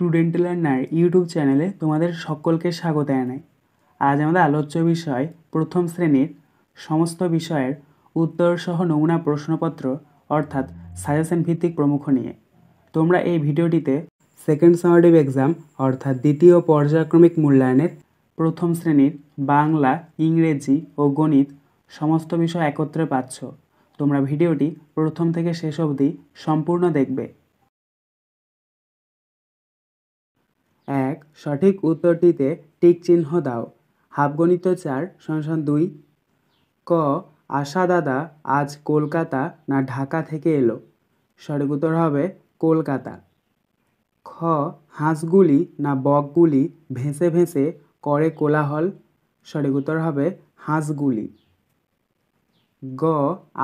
Student learner YouTube চ্যানেলে তোমাদের সকলকে স্বাগত জানাই। আজ আমাদের আলোচ্য বিষয় প্রথম শ্রেণীর সমস্ত বিষয়ের উত্তরসহ নমুনা প্রশ্নপত্র অর্থাৎ সাজেশন ভিত্তিক প্রমুখ নিয়ে। তোমরা এই ভিডিওটিতে সেকেন্ড সামারেটিভ এক্সাম অর্থাৎ দ্বিতীয় পর্যায়ক্রমিক মূল্যায়নের প্রথম শ্রেণীর বাংলা, ইংরেজি ও গণিত সমস্ত বিষয় একত্রে পাচ্ছ। তোমরা ভিডিওটি প্রথম থেকে শেষ অবধি সম্পূর্ণ দেখবে। এক, সঠিক উত্তরটিতে টিক চিহ্ন দাও। হাফগণিত 4 =2। ক, আশা দাদা আজ কলকাতা না ঢাকা থেকে এলো? সঠিক উত্তর হবে কলকাতা। খ, হাঁসগুলি না বকগুলি ভেসে ভেসে করে কোলাহল? সঠিক উত্তর হবে হাঁসগুলি। গ,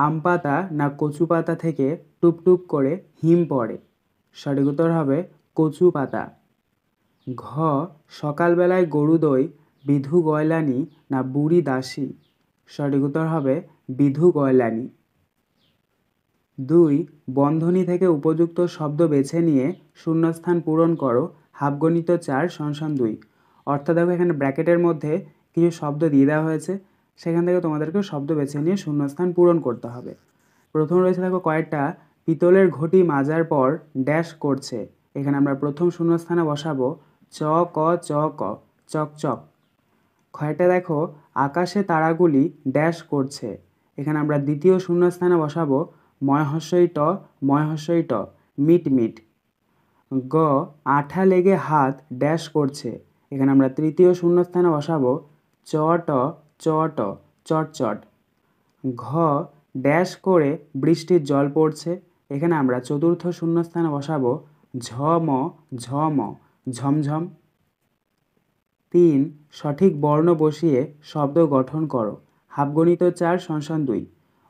আম পাতা না কচু পাতা থেকে টুপটুপ করে হিম পড়ে? সঠিক উত্তর হবে কচু পাতা। ঘ, সকালবেলায় গরু দই বিধু গয়লানি না বুড়ি দাসী? সঠিক উত্তর হবে বিধু গয়লানি। 2, বন্ধনী থেকে উপযুক্ত শব্দ বেছে নিয়ে শূন্যস্থান পূরণ করো। হাফগণিত 4 =2। অর্থাৎ দেখো এখানে ব্র্যাকেটের মধ্যে কিছু শব্দ দিয়ে দেওয়া হয়েছে, সেখান থেকে তোমাদেরকে শব্দ বেছে নিয়ে শূন্যস্থান পূরণ করতে হবে। প্রথম রয়েছে দেখো কয়েকটা পিতলের ঘটি মাজার পর ড্যাশ করছে। এখানে আমরা প্রথম শূন্যস্থানে বসাবো চ ক চ ক, চকচক। ক্ষয়টা দেখো আকাশে তারাগুলি ড্যাশ করছে। এখানে আমরা দ্বিতীয় শূন্যস্থানে বসাবো ময় ট, মিট মিট। গ, আঠা লেগে হাত ড্যাশ করছে। এখানে আমরা তৃতীয় শূন্যস্থানে বসাবো চ ট, চটচট। ঘ, ড্যাশ করে বৃষ্টির জল পড়ছে। এখানে আমরা চতুর্থ শূন্যস্থানে বসাবো ঝম, ঝমঝম। 3, সঠিক বর্ণ বসিয়ে শব্দ গঠন করো। হাফগণিত 4 =2।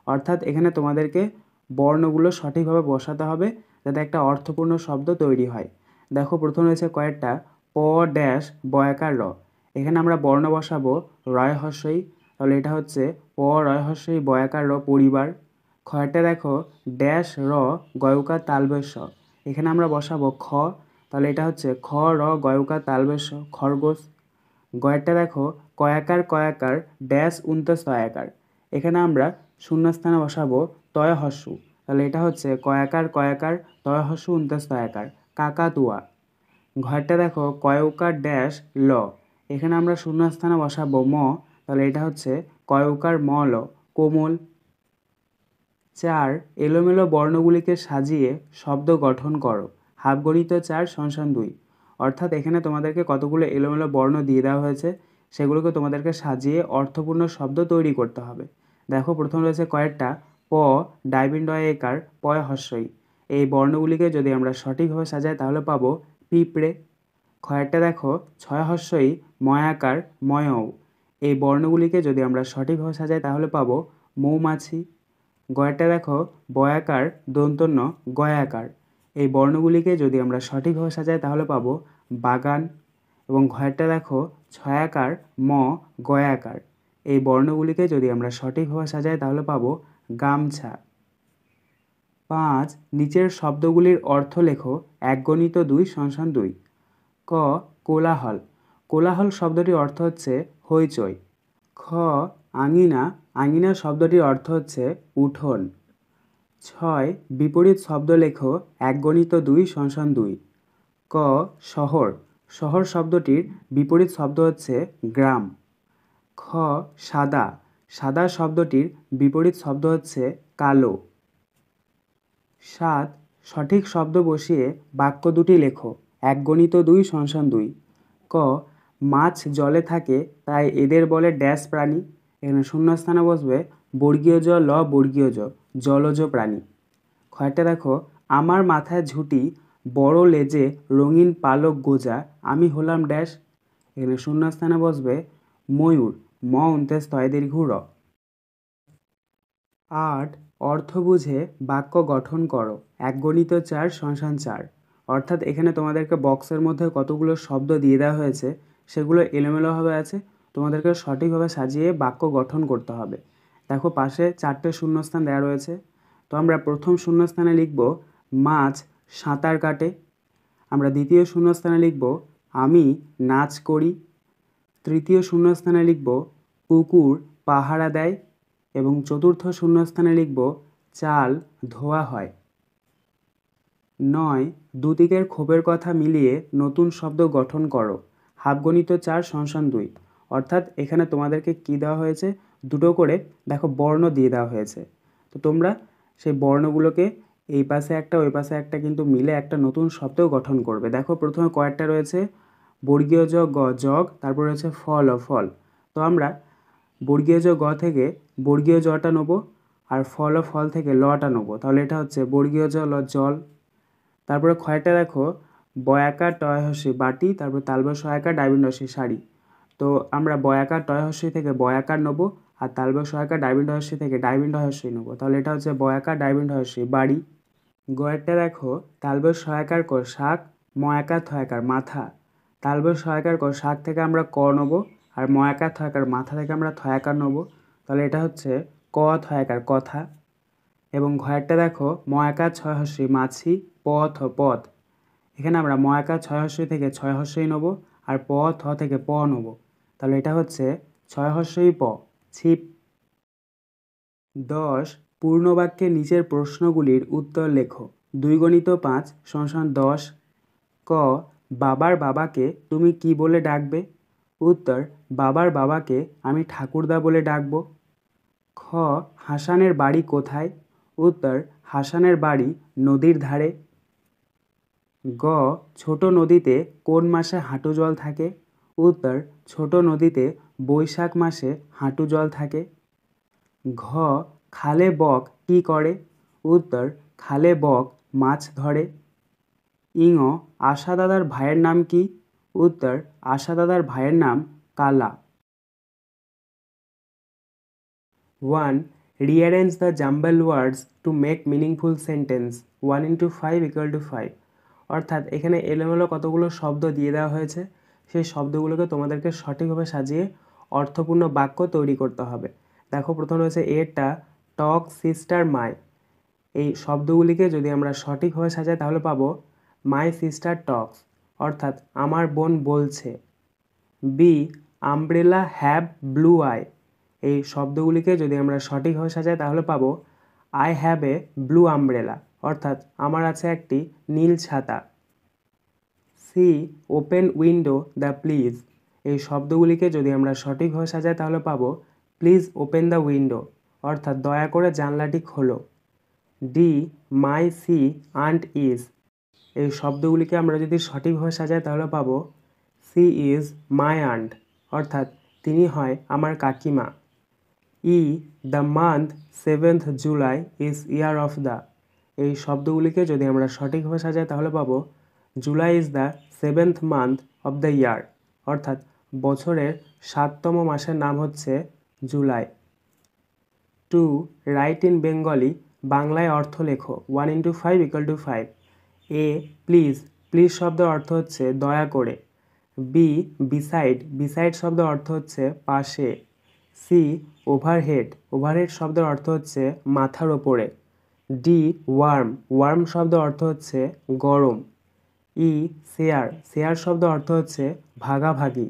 অর্থাৎ এখানে তোমাদেরকে বর্ণগুলো সঠিকভাবে বসাতে হবে যাতে একটা অর্থপূর্ণ শব্দ তৈরি হয়। দেখো প্রথম রয়েছে কয়েকটা প ড্যাশ বয়াকার র। এখানে আমরা বর্ণ বসাবো রয় হস্যই, তাহলে এটা হচ্ছে প রয় হস্যই বয়াকার র পরিবার। ক্ষয়টা দেখো ড্যাশ র গয়ুকার তালবেশ। এখানে আমরা বসাবো খ, তাহলে এটা হচ্ছে খ র গয়ুকার তালবেশ খরগোশ। গয়েরটা দেখো কয়াকার ড্যাশ তয়াকার। এখানে আমরা শূন্যস্থানে বসাবো তয় হস্যু, তাহলে এটা হচ্ছে কয়াকার তয় হস্যু তয়াকার কাকাতুয়া। ঘরটা দেখো কয়উকার ড্যাশ ল। এখানে আমরা শূন্যস্থানে বসাবো ম, তাহলে এটা হচ্ছে কয়উকার ম ল কোমল। 4, এলোমেলো বর্ণগুলিকে সাজিয়ে শব্দ গঠন করো। হাফগণিত 4 =2। অর্থাৎ এখানে তোমাদেরকে কতগুলো এলোমেলো বর্ণ দিয়ে দেওয়া হয়েছে, সেগুলোকে তোমাদেরকে সাজিয়ে অর্থপূর্ণ শব্দ তৈরি করতে হবে। দেখো প্রথম রয়েছে কয়েকটা প ডাইবিন ডয় একার পয় হস্যই। এই বর্ণগুলিকে যদি আমরা সঠিকভাবে সাজাই তাহলে পাবো পিঁপড়ে। ক্ষয়টা দেখো 6 হস্যই ময়াকার ময়ও। এই বর্ণগুলিকে যদি আমরা সঠিকভাবে সাজাই তাহলে পাবো মৌমাছি। গয়টা দেখো বয়াকার দন্তন্য গয়াকার। এই বর্ণগুলিকে যদি আমরা সঠিকভাবে সাজাই তাহলে পাবো বাগান। এবং ঘয়টা দেখো ছয়াকার ম গয়াকার। এই বর্ণগুলিকে যদি আমরা সঠিকভাবে সাজাই তাহলে পাবো গামছা। 5, নিচের শব্দগুলির অর্থ লেখো। 1 × 2 = 2। ক, কোলাহল। কোলাহল শব্দটির অর্থ হচ্ছে হইচই। খ, আঙিনা শব্দটির অর্থ হচ্ছে উঠোন। 6, বিপরীত শব্দ লেখো। 1 × 2 = 2। ক, শহর শব্দটির বিপরীত শব্দ হচ্ছে গ্রাম। খ, সাদা শব্দটির বিপরীত শব্দ হচ্ছে কালো। 7, সঠিক শব্দ বসিয়ে বাক্য দুটি লেখো। 1 × 2 = 2। ক, মাছ জলে থাকে তাই এদের বলে ড্যাশ প্রাণী। এখানে শূন্যস্থানে বসবে বর্গীয় জ ল বর্গীয় জ, জলজ প্রাণী। ক্ষয়টা দেখো আমার মাথায় ঝুঁটি বড় লেজে রঙিন পালক গোজা আমি হলাম ড্যাশ। এখানে শূন্যস্থানে বসবে ময়ূর ম র। 8, অর্থ বুঝে বাক্য গঠন করো। 1 × 4 = 4। অর্থাৎ এখানে তোমাদেরকে বক্সের মধ্যে কতগুলো শব্দ দিয়ে দেওয়া হয়েছে, সেগুলো এলোমেলোভাবে আছে, তোমাদেরকে সঠিকভাবে সাজিয়ে বাক্য গঠন করতে হবে। দেখো পাশে 4টে শূন্যস্থান দেওয়া রয়েছে। তো আমরা প্রথম শূন্যস্থানে লিখব মাছ সাঁতার কাটে। আমরা দ্বিতীয় শূন্যস্থানে লিখব আমি নাচ করি। তৃতীয় শূন্যস্থানে লিখব কুকুর পাহারা দেয়। এবং চতুর্থ শূন্যস্থানে লিখব চাল ধোয়া হয়। 9 দুদিকের ক্ষোভের কথা মিলিয়ে নতুন শব্দ গঠন করো। হাফগণিত 4 = 2। অর্থাৎ এখানে তোমাদেরকে কি দেওয়া হয়েছে, দুটো করে দেখো বর্ণ দিয়ে দেওয়া হয়েছে। তো তোমরা সেই বর্ণগুলোকে এই পাশে একটা ওই পাশে একটা কিন্তু মিলে একটা নতুন শব্দ গঠন করবে। দেখো প্রথমে কয়েকটা রয়েছে বর্গীয় জ গ জগ, তারপর রয়েছে ফল ও ফল। তো আমরা বর্গীয় জ গ থেকে বর্গীয় জটা নেবো আর ফল ও ফল থেকে লটা নেবো। তাহলে এটা হচ্ছে বর্গীয় জ ল জল। তারপরে ক্ষয়টা দেখো বয়াকার টয় হস্যি বাটি, তারপর তালব্য সহায়কার ডাইবিন হস্যি শাড়ি। তো আমরা বয়াকার টয় হস্যি থেকে বয়াকার নেবো আর তালব্য সহায়কার ডাইবিন হস্যি থেকে ডাইবিন হস্যি নেবো। তাহলে এটা হচ্ছে বয়াকার ডাইবিন হস্যি বাড়ি। গয়েরটা দেখো তালব্য সহায়কার ক শাক, ময়াকার থয়াকার মাথা। তালব্য সহায়কার ক শাক থেকে আমরা ক নেবো আর ময়াকার থয়াকার মাথা থেকে আমরা থয়াকার নেবো। তাহলে এটা হচ্ছে ক থয়াকার কথা। এবং ঘয়েরটা দেখো ময়াকার ছয় হস্যি মাছি, পথ পথ। এখানে আমরা ময়াকার ছয় হস্যি থেকে ছয় হস্যই নেব আর থ থেকে প নেব। তাহলে এটা হচ্ছে ছয় হস্যই প, ছিপ। 10 পূর্ণবাক্যে নিচের প্রশ্নগুলির উত্তর লেখো। 2 × 5 = 10। ক বাবার বাবাকে তুমি কি বলে ডাকবে? উত্তর বাবার বাবাকে আমি ঠাকুরদা বলে ডাকব। খ হাসানের বাড়ি কোথায়? উত্তর হাসানের বাড়ি নদীর ধারে। গ ছোট নদীতে কোন মাসে হাঁটু জল থাকে? উত্তর ছোট নদীতে বৈশাখ মাসে হাঁটু জল থাকে। ঘ খালে বক কি করে? উত্তর খালে বক মাছ ধরে। ইঙ আশা দাদার ভাইয়ের নাম কি? উত্তর আশা দাদার ভাইয়ের নাম কালা। 1. Rearrange the jumbled words to make meaningful sentence. 1 × 5 = 5। অর্থাৎ এখানে এলোমেলো কতগুলো শব্দ দিয়ে দেওয়া হয়েছে, সেই শব্দগুলোকে তোমাদেরকে সঠিকভাবে সাজিয়ে অর্থপূর্ণ বাক্য তৈরি করতে হবে। দেখো প্রথমে রয়েছে এরটা টক সিস্টার মাই। এই শব্দগুলিকে যদি আমরা সঠিকভাবে সাজাই তাহলে পাবো মাই সিস্টার টক্স, অর্থাৎ আমার বোন বলছে। Be umbrella have blue I. এই শব্দগুলিকে যদি আমরা সঠিকভাবে সাজাই তাহলে পাবো I have a blue umbrella, অর্থাৎ আমার আছে একটি নীল ছাতা। She open window the please. এই শব্দগুলিকে যদি আমরা সঠিকভাবে সাজাই তাহলে পাবো প্লিজ ওপেন দ্য উইন্ডো, অর্থাৎ দয়া করে জানলাটি খোলো। D my C aunt is. এই শব্দগুলিকে আমরা যদি সঠিকভাবে সাজাই তাহলে পাবো সি ইজ মাই আন্ট, অর্থাৎ তিনি হয় আমার কাকিমা। ই the month 7th July is year of the. এই শব্দগুলিকে যদি আমরা সঠিকভাবে সাজাই তাহলে পাবো July is the 7th month of the year, অর্থাৎ বছরের 7তম মাসের নাম হচ্ছে জুলাই। 2. Right in Bengali. বাংলায় অর্থ লেখো। 1 × 5 = 5। এ প্লিজ। প্লিজ শব্দের অর্থ হচ্ছে দয়া করে। B beside. বিসাইড শব্দের অর্থ হচ্ছে পাশে। C overhead. ওভারহেড শব্দের অর্থ হচ্ছে মাথার ওপরে। D worm. ওয়ার্ম শব্দের অর্থ হচ্ছে গরম। ই শেয়ার। শেয়ার শব্দের অর্থ হচ্ছে ভাগাভাগি।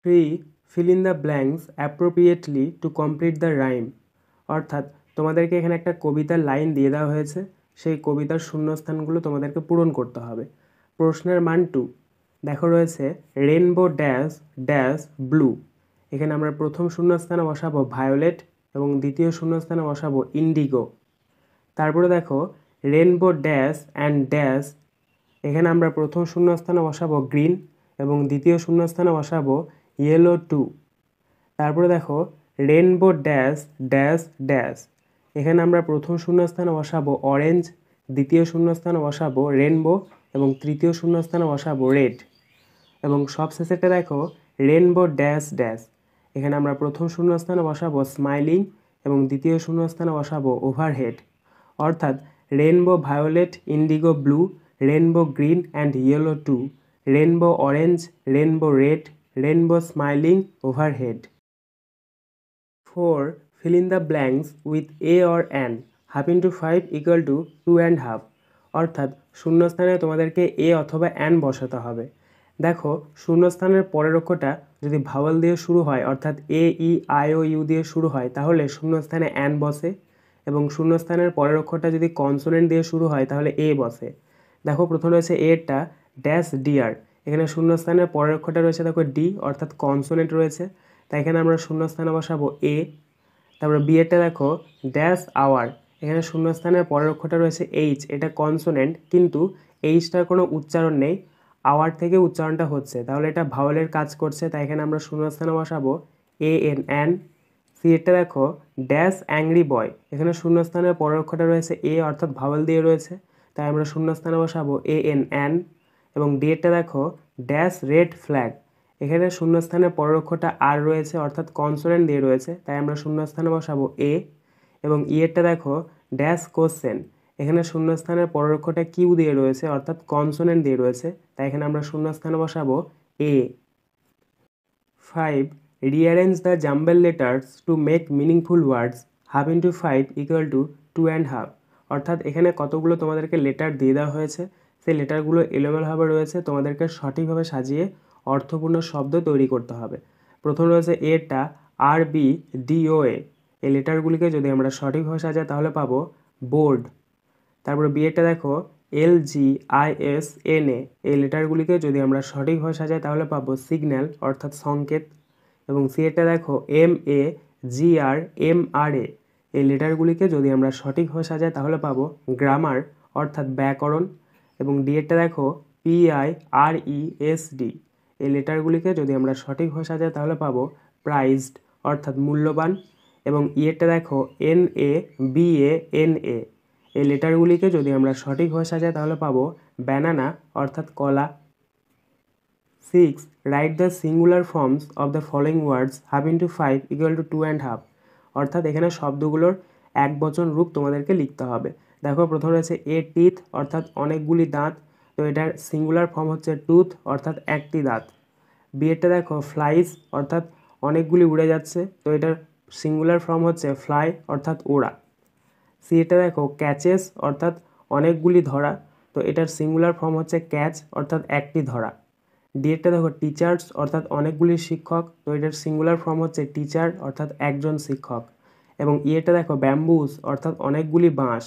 3. fill in the blanks appropriately to complete the rhyme। অর্থাৎ তোমাদেরকে এখানে একটা কবিতার লাইন দিয়ে দেওয়া হয়েছে, সেই কবিতার শূন্যস্থানগুলো তোমাদেরকে পূরণ করতে হবে। প্রশ্নের মান 2। দেখো রয়েছে রেনবো ড্যাশ ড্যাশ ব্লু। এখানে আমরা প্রথম শূন্যস্থানে বসাবো ভায়োলেট এবং দ্বিতীয় শূন্যস্থানে বসাবো ইন্ডিগো। তারপরে দেখো রেনবো ড্যাশ অ্যান্ড ড্যাশ। এখানে আমরা প্রথম শূন্যস্থানে বসাবো গ্রিন এবং দ্বিতীয় শূন্যস্থানে বসাবো ইয়েলো টু। তারপরে দেখো রেনবো ড্যাশ ড্যাশ ড্যাশ। এখানে আমরা প্রথম শূন্যস্থানে বসাবো অরেঞ্জ, দ্বিতীয় শূন্যস্থানে বসাবো রেনবো এবং তৃতীয় শূন্যস্থানে বসাবো রেড। এবং সবশেষেটা দেখো রেনবো ড্যাশ ড্যাশ। এখানে আমরা প্রথম শূন্যস্থানে বসাবো স্মাইলিং এবং দ্বিতীয় শূন্যস্থানে বসাবো ওভারহেড। অর্থাৎ rainbow violet indigo blue, rainbow green and yellow too, rainbow orange, rainbow red, rainbow smiling, overhead. 4. fill in the blanks with a or an। 1/2 = 5 = 2 1/2। অর্থাৎ শূন্যস্থানে তোমাদেরকে এ অথবা অ্যান বসাতে হবে। দেখো শূন্যস্থানের পরের অক্ষরটা যদি ভাওয়াল দিয়ে শুরু হয় অর্থাৎ এ ই আই ও ইউ দিয়ে শুরু হয় তাহলে শূন্যস্থানে অ্যান বসে, এবং শূন্যস্থানের পরের অক্ষরটা যদি কনসোনেন্ট দিয়ে শুরু হয় তাহলে এ বসে। দেখো প্রথমে রয়েছে এরটা ড্যাশ ডিয়ার, এখানে শূন্যস্থানের পরের অক্ষরটা রয়েছে দেখো ডি অর্থাৎ কনসোনেন্ট রয়েছে, তাই এখানে আমরা শূন্যস্থানে বসাবো এ। তারপরে বি এরটা দেখো ড্যাশ আওয়ার, এখানে শূন্যস্থানের পরের অক্ষরটা রয়েছে এইচ, এটা কনসোনেন্ট কিন্তু এইচটার কোনো উচ্চারণ নেই, আওয়ার থেকে উচ্চারণটা হচ্ছে, তাহলে এটা ভাওয়েলের কাজ করছে, তাই এখানে আমরা শূন্যস্থানে বসাবো এ এন অ্যান। সি এরটা দেখো ড্যাশ অ্যাংরি বয়, এখানে শূন্যস্থানের পরের অক্ষরটা রয়েছে এ অর্থাৎ ভাওয়েল দিয়ে রয়েছে, তাই আমরা শূন্যস্থানে বসাবো এ এন অ্যান। এবং ডি এরটা দেখো ড্যাশ রেড ফ্ল্যাগ, এখানে শূন্যস্থানের পরের অক্ষরটা আর রয়েছে অর্থাৎ কনসোনেন্ট দিয়ে রয়েছে, তাই আমরা শূন্যস্থানে বসাবো এ। এবং ইয়েরটা দেখো ড্যাশ কোশ্চেন, এখানে শূন্যস্থানের পরের অক্ষরটা কিউ দিয়ে রয়েছে অর্থাৎ কনসোনেন্ট দিয়ে রয়েছে, তাই এখানে আমরা শূন্যস্থানে বসাবো এ। 5. Rearrange the jumbled letters to make meaningful words. Half into 5 equal to 2 and half. অর্থাৎ এখানে কতগুলো তোমাদেরকে লেটার দিয়ে দেওয়া হয়েছে, সেই লেটারগুলো এলোমেলোভাবে রয়েছে, তোমাদেরকে সঠিকভাবে সাজিয়ে অর্থপূর্ণ শব্দ তৈরি করতে হবে। প্রথম রয়েছে এটা আর বি ডিওএ, এই লেটারগুলিকে যদি আমরা সঠিকভাবে সাজাই তাহলে পাবো বোর্ড। তারপরে বিয়েটা দেখো L G I S N A, এই লেটারগুলিকে যদি আমরা সঠিকভাবে সাজাই তাহলে পাবো সিগন্যাল অর্থাৎ সংকেত। এবং সি এটা দেখো M A G R M R এ, এই লেটারগুলিকে যদি আমরা সঠিকভাবে সাজাই তাহলে পাবো গ্রামার অর্থাৎ ব্যাকরণ। এবং ডি এরটা দেখো P I R E S D, এই লেটারগুলিকে যদি আমরা সঠিকভাবে সাজাই তাহলে পাবো প্রাইজড অর্থাৎ মূল্যবান। এবং ইয়েরটা দেখো N A B A N A, এই লেটারগুলিকে যদি আমরা সঠিকভাবে সাজাই তাহলে পাবো ব্যানানা অর্থাৎ কলা। 6. Write the singular forms of the following words half into 5 equal to 2 and half. অর্থাৎ এখানে শব্দগুলোর এক বচন রূপ তোমাদেরকে লিখতে হবে। দেখো প্রথমে রয়েছে এ টিথ অর্থাৎ অনেকগুলি দাঁত, তো এটার সিঙ্গুলার ফর্ম হচ্ছে টুথ অর্থাৎ একটি দাঁত। বি এরটা দেখো ফ্লাইস অর্থাৎ অনেকগুলি উড়ে যাচ্ছে, তো এটার সিঙ্গুলার ফর্ম হচ্ছে ফ্লাই অর্থাৎ ওড়া। সি এটা দেখো ক্যাচেস অর্থাৎ অনেকগুলি ধরা, তো এটার সিঙ্গুলার ফর্ম হচ্ছে ক্যাচ অর্থাৎ একটি ধরা। ডি এরটা দেখো টিচার্স অর্থাৎ অনেকগুলি শিক্ষক, তো এটার সিঙ্গুলার ফর্ম হচ্ছে টিচার অর্থাৎ একজন শিক্ষক। এবং ই এটা দেখো ব্যাম্বুস অর্থাৎ অনেকগুলি বাঁশ,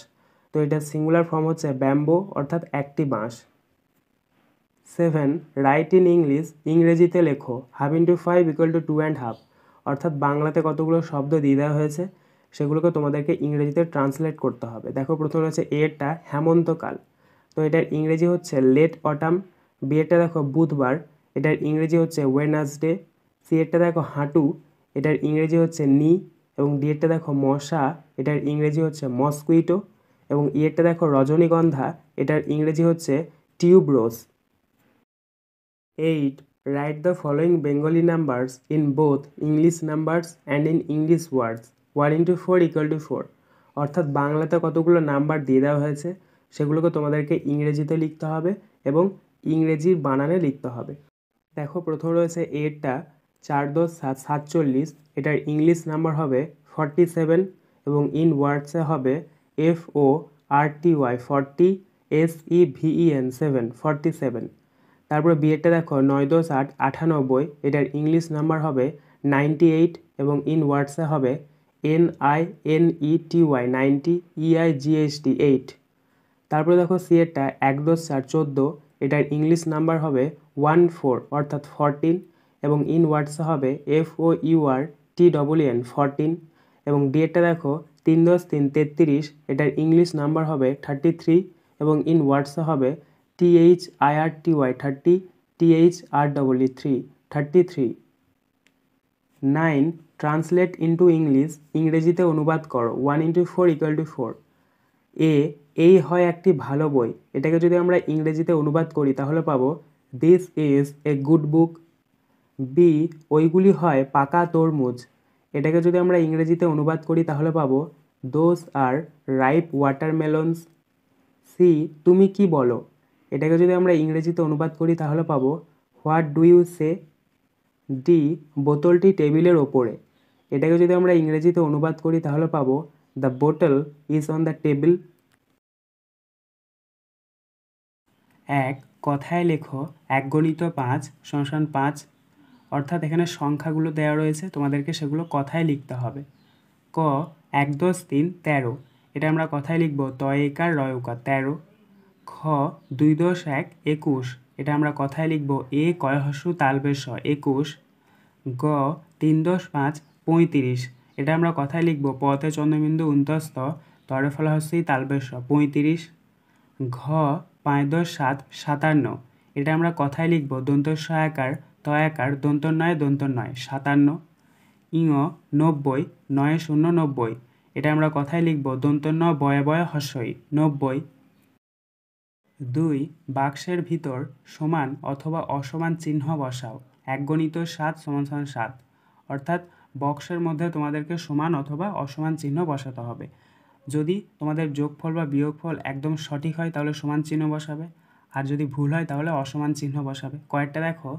তো এটার সিঙ্গুলার ফর্ম হচ্ছে ব্যাম্বো অর্থাৎ একটি বাঁশ। 7. রাইট ইন ইংলিশ, ইংরেজিতে লেখো half into 5 equal to 2 and half, অর্থাৎ বাংলাতে কতগুলো শব্দ দিয়ে দেওয়া হয়েছে সেগুলোকে তোমাদেরকে ইংরেজিতে ট্রান্সলেট করতে হবে। দেখো প্রথমে রয়েছে এরটা হেমন্তকাল, তো এটার ইংরেজি হচ্ছে লেট অটাম। বি এরটা দেখো বুধবার, এটার ইংরেজি হচ্ছে ওয়েনাসডে। সি এরটা দেখো হাঁটু, এটার ইংরেজি হচ্ছে নি। এবং ডি এরটা দেখো মশা, এটার ইংরেজি হচ্ছে মসকুইটো। এবং ই এরটা দেখো রজনীগন্ধা, এটার ইংরেজি হচ্ছে টিউবরোজ। 8. Write the following Bengali numbers in both English numbers and in English words. 1 into 4 equal to 4. অর্থাৎ বাংলাতে কতগুলো নাম্বার দিয়ে দেওয়া হয়েছে সেগুলোকে তোমাদেরকে ইংরেজিতে লিখতে হবে এবং ইংরেজির বানানে লিখতে হবে। দেখো প্রথম রয়েছে এরটা 4 10 47, এটার ইংলিশ নাম্বার হবে 47 এবং ইন ওয়ার্ডসে হবে FORTY 40 SEVEN 7 47। তারপরে বিয়েরটা দেখো 9 10 8 98, এটার ইংলিশ নাম্বার হবে 98 এবং ইন ওয়ার্ডসে হবে NINETY 90 EIGHT 8। তারপরে দেখো সি এরটা 1 10 4 14, এটার ইংলিশ নাম্বার হবে 14 অর্থাৎ 14 এবং ইন ওয়ার্ডসে হবে FOURTEN 14। এবং ডি এরটা দেখো 3 10 3 33, এটার ইংলিশ নাম্বার হবে 33 এবং ইন ওয়ার্ডসে হবে THIRTY 30 THREE 33। 9. Translate into English, ইংরেজিতে অনুবাদ করো 1 into 4 equal to 4. এই হয় একটি ভালো বই, এটাকে যদি আমরা ইংরেজিতে অনুবাদ করি তাহলে পাবো this is a good book. B ওইগুলি হয় পাকা তরমুজ, এটাকে যদি আমরা ইংরেজিতে অনুবাদ করি তাহলে পাবো দোজ আর রাইপ ওয়াটারমেলনস। সি তুমি কি বলো, এটাকে যদি আমরা ইংরেজিতে অনুবাদ করি তাহলে পাবো what do you say. The বোতলটি টেবিলের ওপরে, এটাকে যদি আমরা ইংরেজিতে অনুবাদ করি তাহলে পাবো the bottle is on the table. এক, কথায় লেখো 1 × 5 = 5। অর্থাৎ এখানে সংখ্যাগুলো দেওয়া রয়েছে, তোমাদেরকে সেগুলো কথায় লিখতে হবে। ক, 1 × 3 = 13, এটা আমরা কথায় লিখব তয়কার রয়কার 13। খ, 2 × 1 = 21, এটা আমরা কথায় লিখব এ কয় হস্যু তালবেশ 21। গ, 3 × 5 = 35, এটা আমরা কথায় লিখব পতে চন্দ্রবিন্দু উন্তস্ত তরে ফলা হস্যি তালবেশ 35। ঘ, 5 × 7 = 57, এটা আমরা কথায় লিখব দন্ত সয়াকার তয়াকার দন্ত নয় 57। ইঙ, 90, 9 × 0 = 90, এটা আমরা কথায় লিখব দন্ত ন বয়ে বয়ে হস্যই 90। 2, বাক্সের ভিতর সমান অথবা অসমান চিহ্ন বসাও। 1 × 7 = 7, অর্থাৎ বক্সের মধ্যে তোমাদেরকে সমান অথবা অসমান চিহ্ন বসাতে হবে। যদি তোমাদের যোগফল বা বিয়োগফল একদম সঠিক হয় তাহলে সমান চিহ্ন বসাবে, আর যদি ভুল হয় তাহলে অসমান চিহ্ন বসাবে। কয়েকটা দেখো,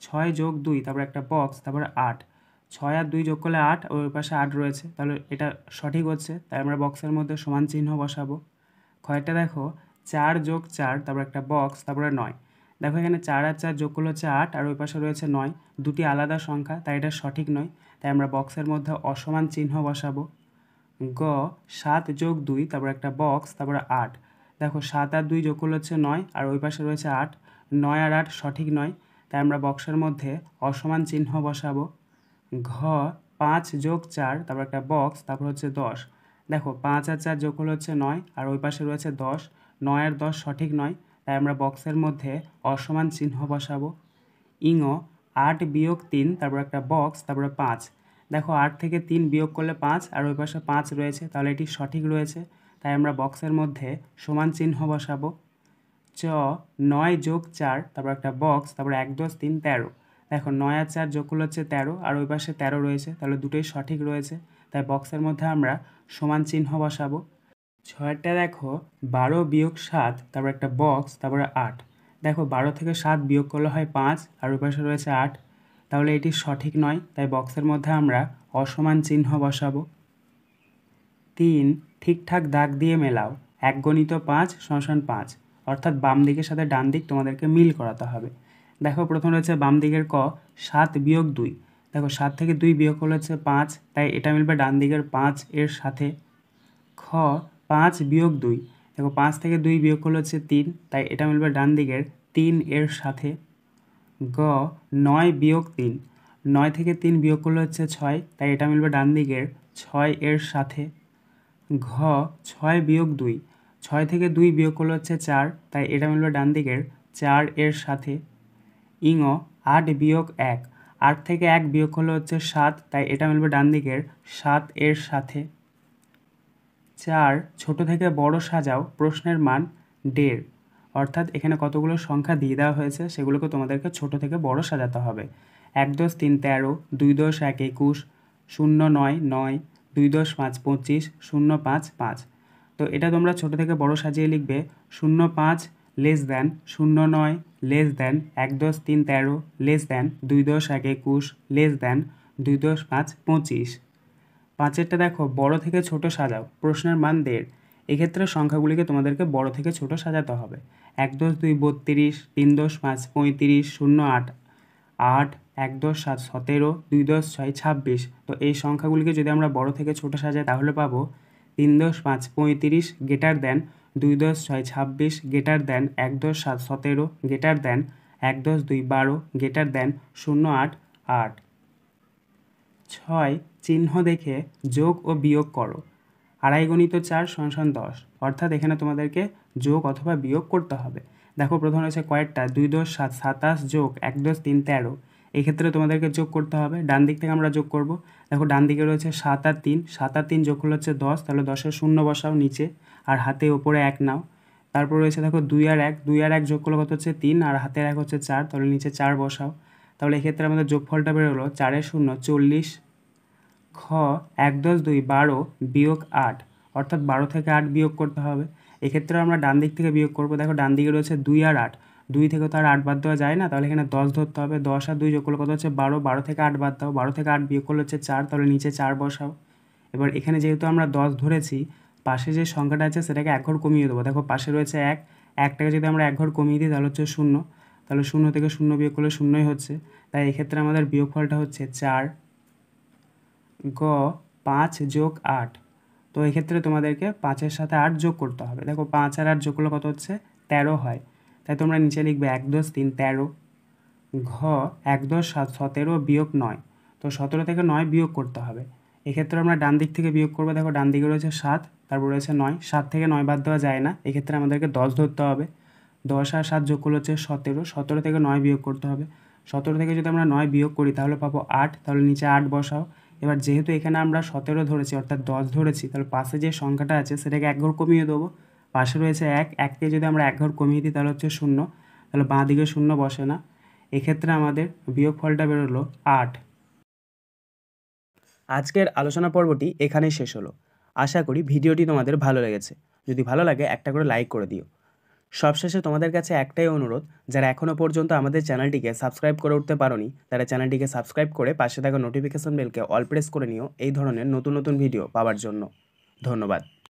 6 + 2, তারপর একটা বক্স, তারপরে 8, 6 আর 2 যোগ করলে 8, ওর পাশে 8 রয়েছে, তাহলে এটা সঠিক হচ্ছে, তাই আমরা বক্সের মধ্যে সমান চিহ্ন বসাবো। কয়েকটা দেখো, 4 + 4, তারপর একটা বক্স, তারপরে 9, দেখো এখানে 4 আর 4 যোগ করলে হচ্ছে 8, আর ওই পাশে রয়েছে 9, দুটি আলাদা সংখ্যা, তাই এটা সঠিক নয়, তাই আমরা বক্সের মধ্যে অসমান চিহ্ন বসাবো। গ, 7 + 2, তারপর একটা বক্স, তারপরে 8, দেখো 7 আর 2 যোগ করলে হচ্ছে 9, আর ওই পাশে রয়েছে 8, 9 আর 8 সঠিক নয়, তাই আমরা বক্সের মধ্যে অসমান চিহ্ন বসাবো। ঘ, 5 + 4, তারপর একটা বক্স, তারপর হচ্ছে 10, দেখো 5 আর 4 যোগ করলে হচ্ছে 9, আর ওই পাশে রয়েছে 10, 9 আর 10 সঠিক নয়, তাই আমরা বক্সের মধ্যে অসমান চিহ্ন বসাবো। ইঙ, 8 - 3, তারপর একটা বক্স, তারপরে 5, দেখো 8 থেকে 3 বিয়োগ করলে 5, আর ওই পাশে 5 রয়েছে, তাহলে এটি সঠিক রয়েছে, তাই আমরা বক্সের মধ্যে সমান চিহ্ন বসাবো। চ, 9 + 4, তারপর একটা বক্স, তারপর 1 + 3 = 13, দেখো 9 আর 4 যোগ করলে হচ্ছে 13, আর ওই পাশে 13 রয়েছে, তাহলে দুটোই সঠিক রয়েছে, তাই বক্সের মধ্যে আমরা সমান চিহ্ন বসাবো। 6টা দেখো, 12 - 7, তারপর একটা বক্স, তারপরে 8, দেখো 12 থেকে 7 বিয়োগ করলে হয় 5, আর ওই পাশে রয়েছে 8, তাহলে এটি সঠিক নয়, তাই বক্সের মধ্যে আমরা অসমান চিহ্ন বসাবো। 3, ঠিকঠাক দাগ দিয়ে মেলাও। 1 × 5 = 5, অর্থাৎ বাম দিকের সাথে ডান দিক তোমাদেরকে মিল করাতে হবে। দেখো প্রথম রয়েছে বাম দিকের ক, 7 - 2, দেখো 7 থেকে 2 বিয়োগ করলে হচ্ছে 5, তাই এটা মিলবে ডান দিকের 5 এর সাথে। খ, 5 - 2, দেখো 5 থেকে 2 বিয়োগ করলে হচ্ছে 3, তাই এটা মিলবে ডান দিকের 3 এর সাথে। গ, 9 - 3, 9 থেকে 3 বিয়োগ করলে হচ্ছে 6, তাই এটা মিলবে ডান দিকের 6 এর সাথে। ঘ, 6 - 2, 6 থেকে 2 বিয়োগ করলে হচ্ছে 4, তাই এটা মিলবে ডান দিকের 4 এর সাথে। ইঙ, 8 - 1, 8 থেকে 1 বিয়োগ করলে হচ্ছে 7, তাই এটা মিলবে ডান দিকের 7 এর সাথে। 4, ছোট থেকে বড় সাজাও, প্রশ্নের মান 1.5, অর্থাৎ এখানে কতগুলো সংখ্যা দিয়ে দেওয়া হয়েছে সেগুলোকে তোমাদেরকে ছোট থেকে বড় সাজাতে হবে। 1 × 3 = 13, 2 × 1 = 21, 0 × 9 = 9, 2 × 5 = 25, 0 × 5 = 5। তো এটা তোমরা ছোট থেকে বড় সাজিয়ে লিখবে 0 × 5 <, 0 × 9 <, 1 × 3 = 13 <, 2 × 1 = 21 <, 2 × 5 = 25। 5এরটা দেখো, বড় থেকে ছোট সাজাও, প্রশ্নের মান 1.5, এক্ষেত্রে সংখ্যাগুলিকে তোমাদেরকে বড় থেকে ছোট সাজাতে হবে। 1 × 2 = 32, 3 × 5 = 35, 0 × 8 = 8, 1 × 7 = 17, 2 × 6 = 26। তো এই সংখ্যাগুলিকে যদি আমরা বড় থেকে ছোট সাজাই তাহলে পাবো 3 × 5 = 35, <, 2 × 6 = 26, <, 1 × 7 = 17, <, 1 × 2 = 12, <, 0 × 8 = 8। 6, চিহ্ন দেখে যোগ ও বিয়োগ করো। 2.5 × 4 = 10, অর্থাৎ এখানে তোমাদেরকে যোগ অথবা বিয়োগ করতে হবে। দেখো প্রথম রয়েছে কয়েকটা, 2 × 7 = 27, + 1 × 3 = 13, এক্ষেত্রে তোমাদেরকে যোগ করতে হবে, ডান দিক থেকে আমরা যোগ করব। দেখো ডান দিকে রয়েছে 7 আর 3, 7 আর 3 যোগ করলে হচ্ছে 10, তাহলে 10-এর শূন্য বসাও নিচে, আর হাতে ওপরে 1 নাও। তারপর রয়েছে দেখো 2 আর 1, 2 আর 1 যোগ করলে কত হচ্ছে 3, আর হাতের 1 হচ্ছে 4, তাহলে নিচে 4 বসাও। তাহলে এক্ষেত্রে আমাদের যোগফলটা বেরোলো 4 এর শূন্য 40। খ, 1 + 2 = 12, - 8, অর্থাৎ 12 থেকে 8 বিয়োগ করতে হবে। এক্ষেত্রে আমরা ডান দিক থেকে বিয়োগ করব। দেখো ডান দিকে রয়েছে 2 আর 8, 2 থেকে তো আর 8 বাদ দেওয়া যায় না, তাহলে এখানে 10 ধরতে হবে। 10 আর 2 যোগ করলে কত হচ্ছে 12, 12 থেকে 8 বাদ দাও, 12 থেকে 8 বিয়োগ করলে হচ্ছে 4, তাহলে নিচে 4 বসাও। এবার এখানে যেহেতু আমরা 10 ধরেছি, পাশে যে সংখ্যাটা আছে সেটাকে 1 ঘর কমিয়ে দেবো। দেখো পাশে রয়েছে 1, একটাকে যদি আমরা এক ঘর কমিয়ে দিই তাহলে হচ্ছে 0, তাহলে 0 থেকে 0 বিয়োগ করলে 0ই হচ্ছে। তাই এক্ষেত্রে আমাদের বিয়োগফলটা হচ্ছে 4 গ 5 যোগ 8। তো এক্ষেত্রে তোমাদেরকে 5-এর সাথে 8 যোগ করতে হবে। দেখো 5 আর 8 যোগ করলে কত হচ্ছে? 13 হয়। তাই তোমরা নিচে লিখবে 1 × 3 = 13, ঘ 1 × 7 17 বিয়োগ 9। তো 17 থেকে 9 বিয়োগ করতে হবে। এক্ষেত্রে আমরা ডান দিক থেকে বিয়োগ করবো। দেখো ডান দিকে রয়েছে 7, তারপর রয়েছে 9, 7 থেকে 9 বাদ দেওয়া যায় না, এক্ষেত্রে আমাদেরকে 10 ধরতে হবে। 10 আর 7 যোগ করলে হচ্ছে 17, 17 থেকে 9 বিয়োগ করতে হবে। 17 থেকে যদি আমরা 9 বিয়োগ করি তাহলে পাবো 8, তাহলে নিচে 8 বসাও। এবার যেহেতু এখানে আমরা 17 ধরেছি অর্থাৎ 10 ধরেছি, তাহলে পাশে যে সংখ্যাটা আছে সেটাকে এক ঘর কমিয়ে দেবো। পাশে রয়েছে 1, 1কে যদি আমরা এক ঘর কমিয়ে দিই তাহলে হচ্ছে 0, তাহলে বাঁ দিকে 0 বসে না। এক্ষেত্রে আমাদের বিয়োগফলটা বেরোলো 8। আজকের আলোচনা পর্বটি এখানেই শেষ হলো। আশা করি ভিডিওটি তোমাদের ভালো লেগেছে। যদি ভালো লাগে একটা করে লাইক করে দিও। সবশেষে তোমাদের কাছে একটাই অনুরোধ, যারা এখনও পর্যন্ত আমাদের চ্যানেলটিকে সাবস্ক্রাইব করে উঠতে পারোনি তারা চ্যানেলটিকে সাবস্ক্রাইব করে পাশে থাকা নোটিফিকেশন বেলকে অল প্রেস করে নিও এই ধরনের নতুন নতুন ভিডিও পাওয়ার জন্য। ধন্যবাদ।